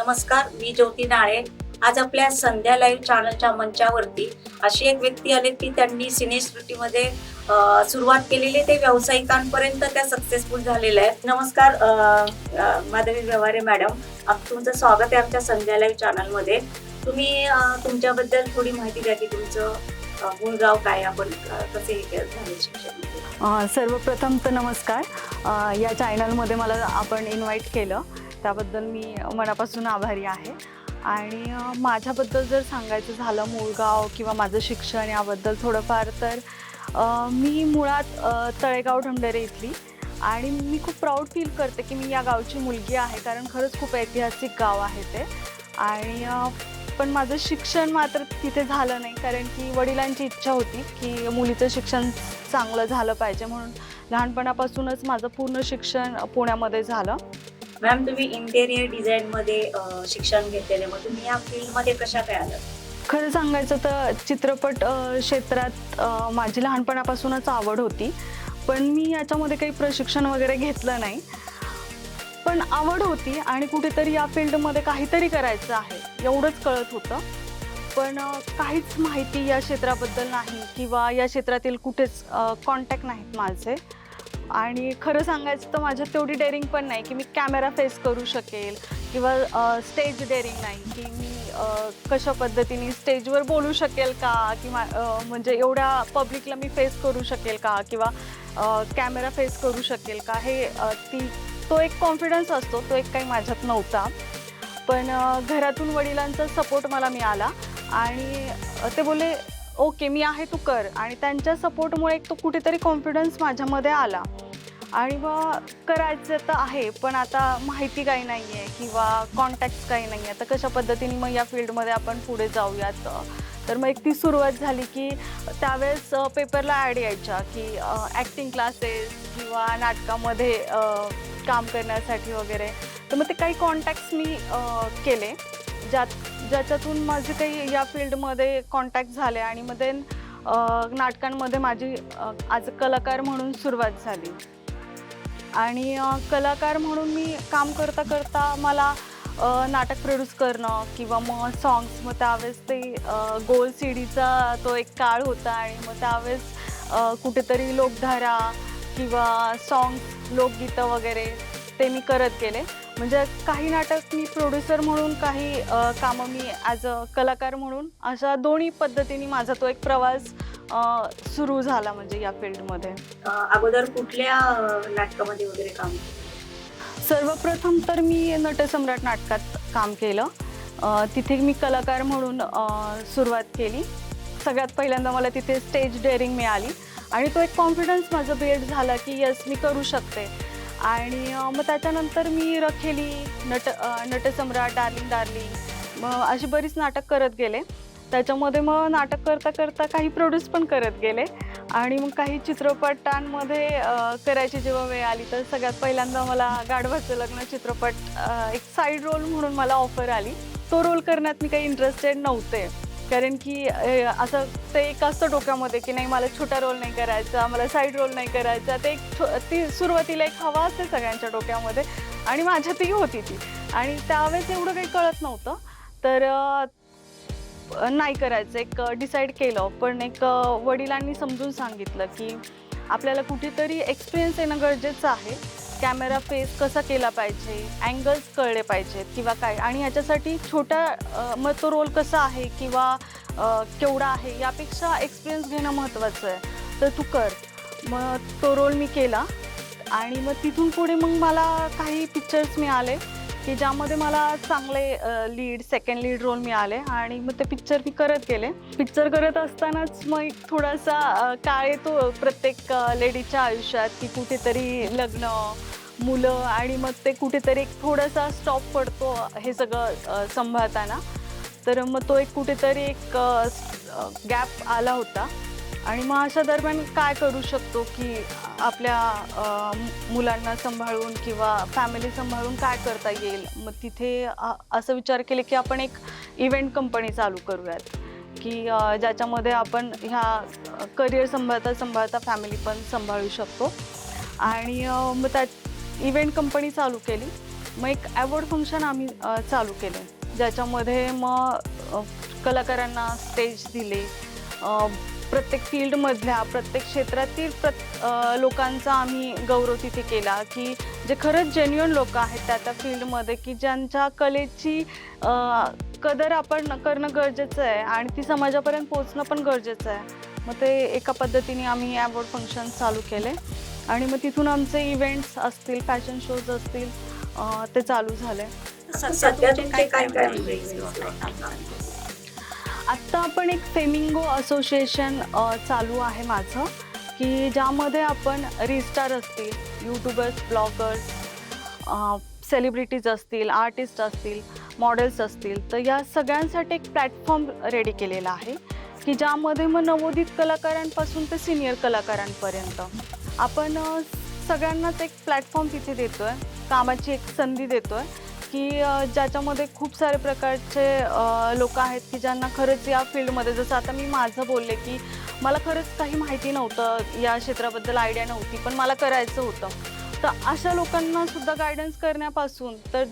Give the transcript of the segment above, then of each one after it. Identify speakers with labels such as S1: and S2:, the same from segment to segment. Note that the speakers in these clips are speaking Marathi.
S1: नमस्कार, मी ज्योती नाळे. आज आपल्या संध्या लाईव्ह चॅनलच्या मंचावरती अशी एक व्यक्ती आली की त्यांनी सिनेसृष्टीमध्ये सुरुवात केलेली ते व्यावसायिकांपर्यंत त्या सक्सेसफुल झालेल्या आहेत. नमस्कार माधवी व्यवहारे मॅडम, तुमचं स्वागत आहे आमच्या संध्या लाईव्ह चॅनलमध्ये. तुम्ही तुमच्याबद्दल थोडी माहिती द्या की तुमचं मूळ गाव काय, आपण कसे झाले शिक्षण.
S2: सर्वप्रथम तर नमस्कार. या चॅनलमध्ये मला आपण इन्व्हाइट केलं त्याबद्दल मी मनापासून आभारी आहे. आणि माझ्याबद्दल जर सांगायचं झालं मूळ गाव किंवा माझं शिक्षण याबद्दल थोडंफार, तर मी मुळात तळेगाव ढमढेरे इथली, आणि मी खूप प्राऊड फील करते की मी या गावची मुलगी आहे, कारण खरंच खूप ऐतिहासिक गाव आहे ते. आणि पण माझं शिक्षण मात्र तिथे झालं नाही, कारण की वडिलांची इच्छा होती की मुलीचं शिक्षण चांगलं झालं पाहिजे, म्हणून लहानपणापासूनच माझं पूर्ण शिक्षण पुण्यामध्ये झालं.
S1: मॅम, तुम्ही इंटेरियर डिझाईनमध्ये शिक्षण घेतलेले, मग तुम्ही या फील्डमध्ये कशा काय आलात?
S2: खरं सांगायचं तर चित्रपट क्षेत्रात माझी लहानपणापासूनच आवड होती, पण मी याच्यामध्ये काही प्रशिक्षण वगैरे घेतलं नाही. पण आवड होती आणि कुठेतरी या फील्डमध्ये काहीतरी करायचं आहे एवढंच कळत होतं. पण काहीच माहिती या क्षेत्राबद्दल नाही किंवा या क्षेत्रातील कुठेच कॉन्टॅक्ट नाहीत माझे. आणि खरं सांगायचं तर माझ्यात तेवढी डेअरिंग पण नाही की मी कॅमेरा फेस करू शकेल, किंवा स्टेज डेअरिंग नाही की मी कशा पद्धतीने स्टेजवर बोलू शकेल का, किंवा म्हणजे एवढ्या पब्लिकला मी फेस करू शकेल का, किंवा कॅमेरा फेस करू शकेल का, हे तो एक कॉन्फिडन्स असतो, तो एक काही माझ्यात नव्हता. पण घरातून वडिलांचा सपोर्ट मला मिळाला आणि ते बोलले ओके मी आहे, तू कर. आणि त्यांच्या सपोर्टमुळे एक तो कुठेतरी कॉन्फिडन्स माझ्यामध्ये आला. आणि मग करायचं तर आहे, पण आता माहिती काही नाही आहे किंवा कॉन्टॅक्ट्स काही नाही आहे, तर कशा पद्धतीने मग या फील्डमध्ये आपण पुढे जाऊयात. तर मग एक ती सुरुवात झाली की त्यावेळेस पेपरला ॲड यायच्या की ॲक्टिंग क्लासेस किंवा नाटकामध्ये काम करण्यासाठी वगैरे. तर मग ते काही कॉन्टॅक्ट्स मी केले, ज्याच्यातून माझे काही या फील्डमध्ये कॉन्टॅक्ट झाले. आणि मग ते नाटकांमध्ये माझी ॲज अ कलाकार म्हणून सुरुवात झाली. आणि कलाकार म्हणून मी काम करता करता मला नाटक प्रोड्यूस करणं किंवा मग सॉंग्स, मग त्यावेळेस ते गोल सीडीचा तो एक काळ होता, आणि मग त्यावेळेस कुठेतरी लोकधारा किंवा सॉंग्स, लोकगीतं वगैरे ते मी करत गेले. म्हणजे काही नाटक मी प्रोड्युसर म्हणून, काही कामं मी ॲज अ कलाकार म्हणून, अशा दोन्ही पद्धतीने माझा तो एक प्रवास सुरू झाला म्हणजे या फील्डमध्ये.
S1: अगोदर कुठल्या नाटकामध्ये वगैरे काम केलं?
S2: सर्वप्रथम तर मी नटसम्राट नाटकात काम केलं. तिथे मी कलाकार म्हणून सुरुवात केली. सगळ्यात पहिल्यांदा मला तिथे स्टेज डेअरिंग मिळाली आणि तो एक कॉन्फिडन्स माझं बिल्ड झाला की यस मी करू शकते. आणि मग त्याच्यानंतर मी रखेली, नटसम्राट, डार्लिंग डार्लिंग, मग अशी बरीच नाटक करत गेले. त्याच्यामध्ये मग नाटक करता करता काही प्रोड्यूस पण करत गेले, आणि मग काही चित्रपटांमध्ये करायची जेव्हा वेळ आली, तर सगळ्यात पहिल्यांदा मला गाढवाचं लग्न चित्रपट एक साईड रोल म्हणून मला ऑफर आली. तो रोल करण्यात मी काही इंटरेस्टेड नव्हते, कारण की असं ते एक असतं डोक्यामध्ये की नाही मला छोटा रोल नाही करायचा, मला साईड रोल नाही करायचा. ते ती सुरुवातीला एक हवा असते सगळ्यांच्या डोक्यामध्ये, आणि माझ्यातही होती ती. आणि त्यावेळेस एवढं काही कळत नव्हतं, तर नाही करायचं, एक डिसाईड केलं. पण एक वडिलांनी समजून सांगितलं की आपल्याला कुठेतरी एक्सपिरियन्स येणं गरजेचं आहे, कॅमेरा फेस कसा केला पाहिजे, अँगल्स कळले पाहिजेत किंवा काय, आणि ह्याच्यासाठी छोटा मग तो रोल कसा आहे किंवा केवढा आहे यापेक्षा एक्सपिरियन्स घेणं महत्त्वाचं आहे, तर तू कर. मग तो रोल मी केला, आणि मग तिथून पुढे मग मला काही पिक्चर्स मिळाले की ज्यामध्ये मला चांगले लीड, सेकंड लीड रोल मिळाले, आणि मग ते पिक्चर मी करत गेले. पिक्चर करत असतानाच मग एक थोडासा काळ येतो प्रत्येक लेडीच्या आयुष्यात की कुठेतरी लग्न, मुलं, आणि मग ते कुठेतरी एक थोडासा स्टॉप पडतो हे सगळं सांभाळताना. तर मग तो एक कुठेतरी एक गॅप आला होता. आणि मग अशा दरम्यान काय करू शकतो की आपल्या मुलांना सांभाळून किंवा फॅमिली सांभाळून काय करता येईल. मग तिथे असं विचार केले की आपण एक इव्हेंट कंपनी चालू करूयात, की ज्याच्यामध्ये आपण ह्या करिअर सांभाळता सांभाळता फॅमिली पण सांभाळू शकतो. आणि मग त्या इव्हेंट कंपनी चालू केली. मग एक अवॉर्ड फंक्शन आम्ही चालू केले, ज्याच्यामध्ये मग कलाकारांना स्टेज दिले. प्रत्येक फील्डमधल्या प्रत्येक क्षेत्रातील लोकांचा आम्ही गौरव तिथे केला, की जे खरंच जेन्युइन लोक आहेत त्या फील्डमध्ये, की ज्यांच्या कलेची कदर आपण करणं गरजेचं आहे आणि ती समाजापर्यंत पोहोचणं पण गरजेचं आहे. मग ते एका पद्धतीने आम्ही अवॉर्ड फंक्शन चालू केले आणि मग तिथून आमचे इव्हेंट्स असतील, फॅशन शोज असतील, ते चालू झाले.
S1: सध्या तुमचे काय काय
S2: आत्ता आपण एक फेमिंगो असोसिएशन चालू आहे माझं, की ज्यामध्ये आपण रीस्टार असतील, यूट्यूबर्स, ब्लॉगर्स, सेलिब्रिटीज असतील, आर्टिस्ट असतील, मॉडेल्स असतील, तर या सगळ्यांसाठी एक प्लॅटफॉर्म रेडी केलेला आहे, की ज्यामध्ये मग नवोदित कलाकारांपासून ते सिनियर कलाकारांपर्यंत आपण सगळ्यांनाच एक प्लॅटफॉर्म तिथे देतो आहे, कामाची एक संधी देतो आहे, की ज्याच्यामध्ये खूप सारे प्रकारचे लोक आहेत की ज्यांना खरंच या फील्डमध्ये, जसं आता मी माझं बोलले की मला खरंच काही माहिती नव्हतं, या क्षेत्राबद्दल आयडिया नव्हती, पण मला करायचं होतं. तर अशा लोकांनासुद्धा गायडन्स करण्यापासून तर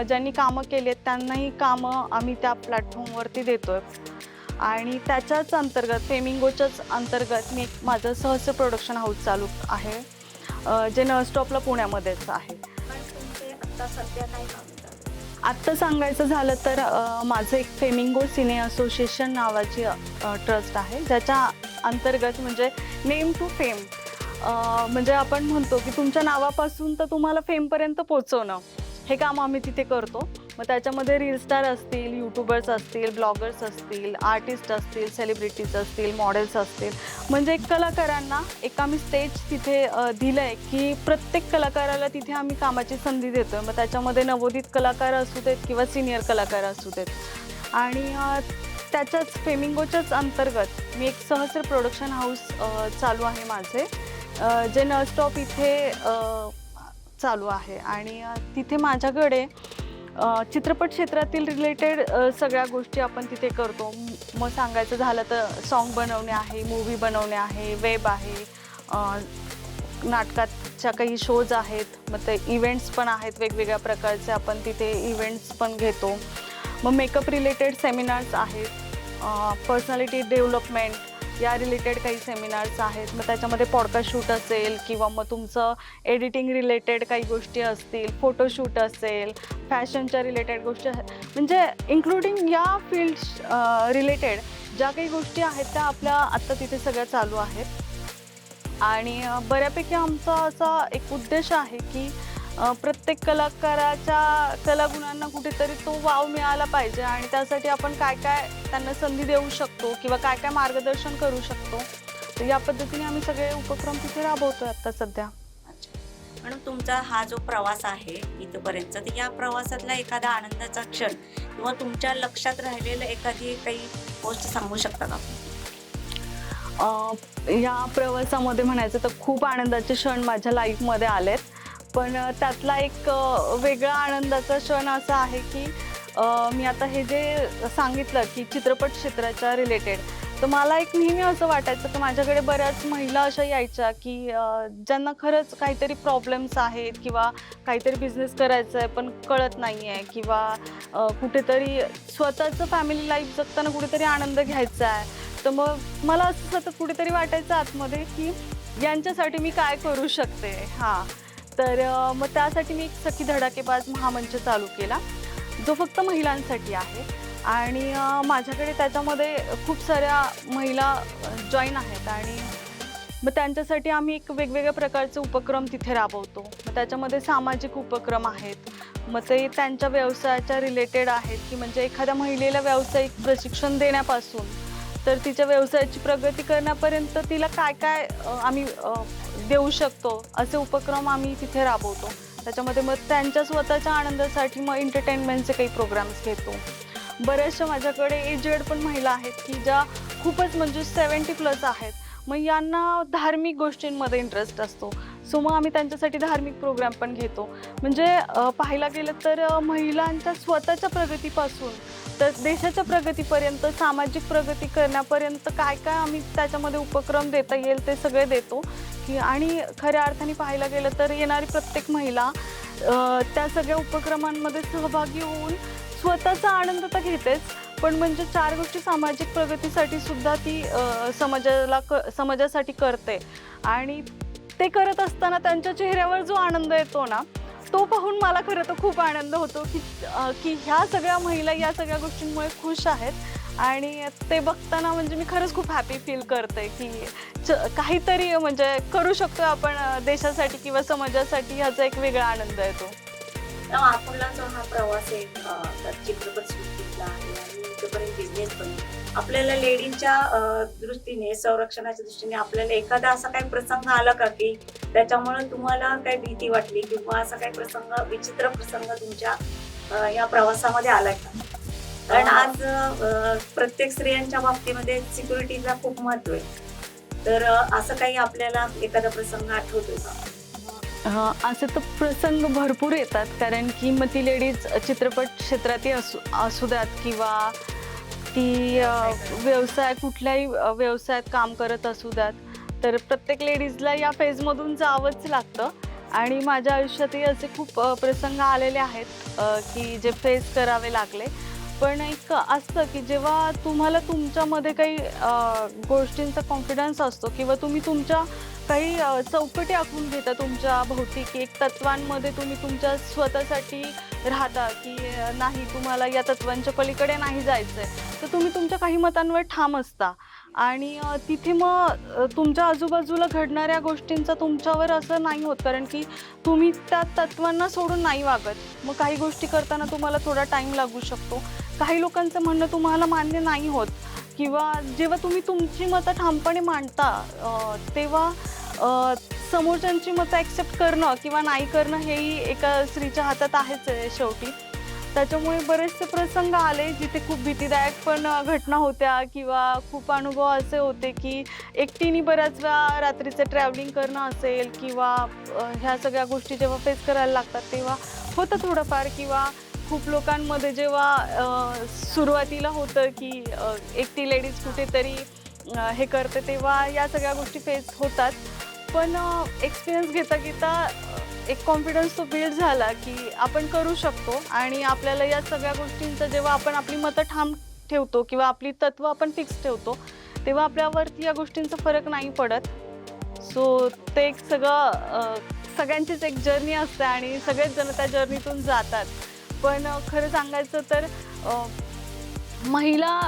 S2: ज्यांनी कामं केली आहेत त्यांनाही कामं आम्ही त्या प्लॅटफॉर्मवरती देतो आहे. आणि त्याच्याच अंतर्गत, फेमिंगोच्याच अंतर्गत मी एक माझं सहस्र प्रोडक्शन हाऊस चालू आहे, जे नळस्टॉपला पुण्यामध्येच आहे.
S1: सध्या काय काम चालू?
S2: आत्ता सांगायचं झालं तर माझं एक फेमिंगो सिने असोसिएशन नावाची ट्रस्ट आहे, ज्याच्या अंतर्गत म्हणजे नेम टू फेम, म्हणजे आपण म्हणतो की तुमच्या नावापासून तर तुम्हाला फेमपर्यंत पोचवणं, हे काम आम्ही तिथे करतो. मग त्याच्यामध्ये रील स्टार असतील, यूट्यूबर्स असतील, ब्लॉगर्स असतील, आर्टिस्ट असतील, सेलिब्रिटीज असतील, मॉडेल्स असतील, म्हणजे कलाकारांना एक आम्ही स्टेज तिथे दिलं आहे, की प्रत्येक कलाकाराला तिथे आम्ही कामाची संधी देतो आहे. मग त्याच्यामध्ये नवोदित कलाकार असू देत किंवा सिनियर कलाकार असू देत. आणि त्याच्याच फेमिंगोच्याच अंतर्गत मी एक सहस्र प्रोडक्शन हाऊस चालू आहे माझे, जे नळस्टॉप इथे चालू आहे. आणि तिथे माझ्याकडे चित्रपट क्षेत्रातील रिलेटेड सगळ्या गोष्टी आपण तिथे करतो. मग सांगायचं झालं तर सॉन्ग बनवणे आहे, मूव्ही बनवणे आहे, वेब आहे, नाटकाच्या काही शोज आहेत, मग ते इव्हेंट्स पण आहेत वेगवेगळ्या प्रकारचे, आपण तिथे इव्हेंट्स पण घेतो. मग मेकअप रिलेटेड सेमिनार्स आहेत, पर्सनॅलिटी डेव्हलपमेंट या रिलेटेड काही सेमिनार्स आहेत. मग त्याच्यामध्ये पॉडकास्ट शूट असेल किंवा मग तुमचं एडिटिंग रिलेटेड काही गोष्टी असतील, फोटोशूट असेल, फॅशनच्या रिलेटेड गोष्टी आहेत, म्हणजे इन्क्लुडिंग या फील्ड्स रिलेटेड ज्या काही गोष्टी आहेत त्या आपल्या आत्ता तिथे सगळ्या चालू आहेत. आणि बऱ्यापैकी आमचा असा एक उद्देश आहे की प्रत्येक कलाकाराच्या कलागुणांना कुठेतरी तो वाव मिळाला पाहिजे आणि त्यासाठी आपण काय काय त्यांना संधी देऊ शकतो किंवा काय काय मार्गदर्शन करू शकतो. तर या पद्धतीने आम्ही सगळे उपक्रम तिथे राबवतो आता सध्या.
S1: म्हणून तुमचा हा जो प्रवास आहे इथपर्यंत, तर या प्रवासातला एखादा आनंदाचा क्षण किंवा तुमच्या लक्षात राहिलेलं एखादी काही गोष्ट सांगू शकता का?
S2: या प्रवासामध्ये म्हणायचं तर खूप आनंदाचे क्षण माझ्या लाईफमध्ये आलेत, पण त्यातला एक वेगळा आनंदाचा क्षण असा आहे की मी आता हे जे सांगितलं की चित्रपट क्षेत्राच्या रिलेटेड, तर मला एक नेहमी असं वाटायचं की माझ्याकडे बऱ्याच महिला अशा यायच्या की ज्यांना खरंच काहीतरी प्रॉब्लेम्स आहेत किंवा काहीतरी बिझनेस करायचं आहे पण कळत नाही आहे, किंवा कुठेतरी स्वतःचं फॅमिली लाईफ जगताना कुठेतरी आनंद घ्यायचा आहे. तर मग मला असं सतत कुठेतरी वाटायचं आतमध्ये की यांच्यासाठी मी काय करू शकते. हां, तर मग त्यासाठी मी एक सखी धडाकेबाज महामंच चालू केला, जो फक्त महिलांसाठी आहे. आणि माझ्याकडे त्याच्यामध्ये खूप साऱ्या महिला जॉईन आहेत आणि मग त्यांच्यासाठी आम्ही एक वेगवेगळ्या प्रकारचे उपक्रम तिथे राबवतो. मग त्याच्यामध्ये सामाजिक उपक्रम आहेत, मग ते त्यांच्या व्यवसायाच्या रिलेटेड आहेत, की म्हणजे एखाद्या महिलेला व्यावसायिक प्रशिक्षण देण्यापासून तर तिच्या व्यवसायाची प्रगती करण्यापर्यंत तिला काय काय आम्ही देऊ शकतो, असे उपक्रम आम्ही तिथे राबवतो. त्याच्यामध्ये मग त्यांच्या स्वतःच्या आनंदासाठी मग एंटरटेनमेंटचे काही प्रोग्राम्स घेतो. बऱ्याचशा माझ्याकडे एजेड पण महिला आहेत की ज्या खूपच म्हणजे 70+ आहेत, मग यांना धार्मिक गोष्टींमध्ये इंटरेस्ट असतो. सो मग आम्ही त्यांच्यासाठी धार्मिक प्रोग्राम पण घेतो. म्हणजे पाहायला गेलं तर महिलांच्या स्वतःच्या प्रगतीपासून तर देशाच्या प्रगतीपर्यंत, सामाजिक प्रगती करण्यापर्यंत काय काय आम्ही त्याच्यामध्ये उपक्रम देता येईल ते सगळे देतो. की आणि खऱ्या अर्थाने पाहायला गेलं तर येणारी प्रत्येक महिला त्या सगळ्या उपक्रमांमध्ये सहभागी होऊन स्वतःचा आनंद तर घेतेच, पण म्हणजे 4 गोष्टी सामाजिक प्रगतीसाठी सुद्धा ती समाजासाठी करते. आणि ते करत असताना त्यांच्या चेहऱ्यावर जो आनंद येतो ना, तो पाहून मला खरं तर खूप आनंद होतो की ह्या सगळ्या महिला या सगळ्या गोष्टींमुळे खुश आहेत. आणि ते बघताना म्हणजे मी खरंच खूप हॅपी फील करते की काहीतरी म्हणजे करू शकतो आपण देशासाठी किंवा समाजासाठी, ह्याचा एक वेगळा आनंद येतो.
S1: तेव्हा आपला जो हा प्रवास आहे तर चित्रपट सृष्टीतला आहे आणि इथपर्यंत बिझनेस पण आहे. आपल्याला लेडीजच्या दृष्टीने, संरक्षणाच्या दृष्टीने आपल्याला एखादा असा काही प्रसंग आला का की त्याच्यामुळे तुम्हाला काही भीती वाटली किंवा असा काही प्रसंग, विचित्र प्रसंग तुमच्या या प्रवासामध्ये आलाय का? कारण आज प्रत्येक स्त्रियांच्या बाबतीमध्ये सिक्युरिटीला खूप महत्व आहे. तर असं काही आपल्याला एखादा प्रसंग आठवतोय का?
S2: असे तर प्रसंग भरपूर येतात, कारण की मग ती लेडीज चित्रपट क्षेत्रातही असू द्यात किंवा ती व्यवसाय कुठल्याही व्यवसायात काम करत असू द्यात, तर प्रत्येक लेडीजला या फेजमधून जावंच लागतं. आणि माझ्या आयुष्यातही असे खूप प्रसंग आलेले आहेत की जे फेस करावे लागले. पण एक असतं की जेव्हा तुम्हाला तुमच्यामध्ये काही गोष्टींचा कॉन्फिडन्स असतो किंवा तुम्ही तुमच्या काही चौकटी आखून घेता तुमच्या भौतिक एक तत्वांमध्ये, तुम्ही तुमच्या स्वतःसाठी राहता की नाही, तुम्हाला या तत्वांच्या पलीकडे नाही जायचं आहे, तर तुम्ही तुमच्या काही मतांवर ठाम असता. आणि तिथे मग तुमच्या आजूबाजूला घडणाऱ्या गोष्टींचा तुमच्यावर असं नाही होत, कारण की तुम्ही त्या तत्वांना सोडून नाही वागत. मग काही गोष्टी करताना तुम्हाला थोडा टाईम लागू शकतो, काही लोकांचं म्हणणं तुम्हाला मान्य नाही होत, किंवा जेव्हा तुम्ही तुमची मतं ठामपणे मांडता तेव्हा समोरच्यांची मतं ॲक्सेप्ट करणं किंवा नाही करणं हेही एका स्त्रीच्या हातात आहेच आहे शेवटी. त्याच्यामुळे बरेचसे प्रसंग आले जिथे खूप भीतीदायक पण घटना होत्या किंवा खूप अनुभव असे होते की एकटीने बऱ्याच वेळा रात्रीचं ट्रॅव्हलिंग करणं असेल किंवा ह्या सगळ्या गोष्टी जेव्हा फेस करायला लागतात तेव्हा होतं थोडंफार. किंवा खूप लोकांमध्ये जेव्हा सुरुवातीला होतं की एकटी लेडीज कुठेतरी हे करते, तेव्हा या सगळ्या गोष्टी फेस होतात. पण एक्सपिरियन्स घेता घेता एक कॉन्फिडन्स तो बिल्ड झाला की आपण करू शकतो. आणि आपल्याला या सगळ्या गोष्टींचं जेव्हा आपण आपली मतं ठाम ठेवतो किंवा आपली तत्त्व आपण फिक्स ठेवतो, तेव्हा आपल्यावरती या गोष्टींचा फरक नाही पडत. सो ते एक सगळ्यांचीच एक जर्नी असते आणि सगळेच जण त्या जर्नीतून जातात. पण खरं सांगायचं तर महिला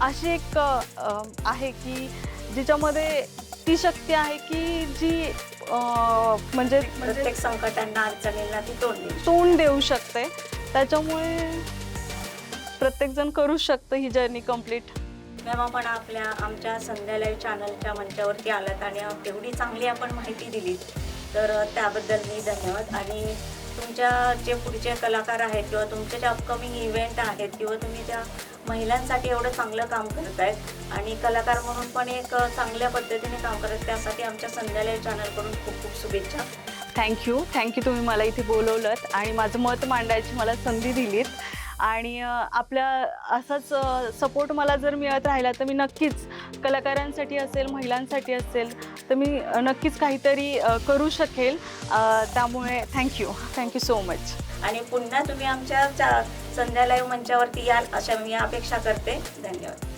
S2: अशी एक आहे की जिच्यामध्ये ती शक्ती आहे की जी म्हणजे
S1: प्रत्येक संकटांना, अडचणींना ती
S2: तोंड देऊ शकते. त्याच्यामुळे प्रत्येकजण करू शकतं ही जर्नी कंप्लीट.
S1: मॅम, आपण आमच्या संध्या लाईव्ह चॅनलच्या मंचावरती आलात आणि एवढी चांगली आपण माहिती दिली, तर त्याबद्दल मी धन्यवाद. आणि तुमच्या जे पुढचे कलाकार आहेत किंवा तुमचे जे अपकमिंग इव्हेंट आहेत किंवा तुम्ही त्या महिलांसाठी एवढं चांगलं काम करत आहेत आणि कलाकार म्हणून पण एक चांगल्या पद्धतीने काम करत, त्यासाठी आमच्या संध्या लाईव्ह चॅनलकडून खूप खूप शुभेच्छा.
S2: थँक्यू तुम्ही मला इथे बोलवलं आणि माझं मत मांडायची मला संधी दिलीत. आणि आपल्या असाच सपोर्ट मला जर मिळत राहिला तर मी नक्कीच कलाकारांसाठी असेल, महिलांसाठी असेल, तर मी नक्कीच काहीतरी करू शकेल. त्यामुळे थँक्यू सो मच.
S1: आणि पुन्हा तुम्ही आमच्या संध्या लाईव्ह मंचावरती याल अशा मी अपेक्षा करते. धन्यवाद.